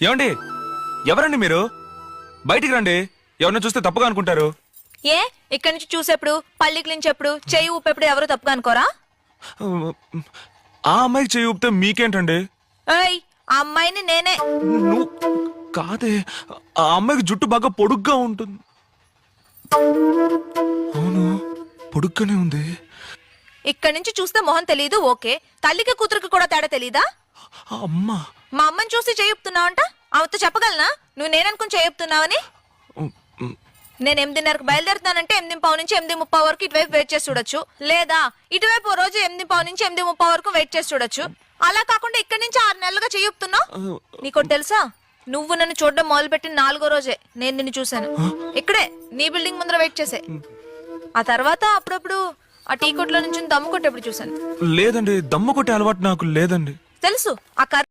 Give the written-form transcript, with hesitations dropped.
ఏమండి? ఎవరండి మీరు? బయటికి రండి. ఎవరిని చూస్తే తప్పుగా అనుకుంటారు. ఏ ఇక్కడి నుంచి చూసేప్పుడు పల్లికి నుంచి చెయ్యి ఊపెప్పుడు ఎవరు తప్పుగా అనుకోరా? ఆ అమ్మాయికి చేయి ఊపితే మీకేంటండి? ఏయ్, ఆ అమ్మాయిని నేనే. నువ్వు కాదే. ఆ అమ్మాయికి జుట్టు బాగా పొడుగ్గా ఉంటుంది. అవును, పొడుగ్గానే ఉంది. ఇక్కడి నుంచి చూస్తే మొహం తెలీదు, ఓకే. తల్లికి కూతురికి కూడా తేడా తెలీదా? అమ్మా, మా అమ్మని చూసి చేయుపుతున్నావంట. ఆమెతో చెప్పగలనా నువ్వు నేననుకుని చేయుపుతున్నావని? నేను 8:30కి బయలుదేరుతానంటే 8:15 నుంచి 8:30 వరకు ఇటువైపు వెయిట్ చేసి చూడొచ్చు. లేదా ఇటువైపు ఓ రోజు 8:15 నుంచి 8:30 వరకు వెయిట్ చేసి చూడొచ్చు. అలా కాకుండా ఇక్కడి నుంచి 6 నెలలుగా చేయుపుతున్నావు. నీకోటి తెలుసా? నువ్వు నన్ను చూడడం మొదలుపెట్టిన 4వ రోజే నేను నిన్ను చూశాను. ఇక్కడే నీ బిల్డింగ్ ముందర వెయిట్ చేసే. ఆ తర్వాత అప్పుడప్పుడు ఆ టీ కొట్లో నుంచి దమ్ము కొట్టేప్పుడు చూశాను. లేదండి, దమ్ము కొట్టే అలవాటు నాకు లేదండి. తెలుసు ఆ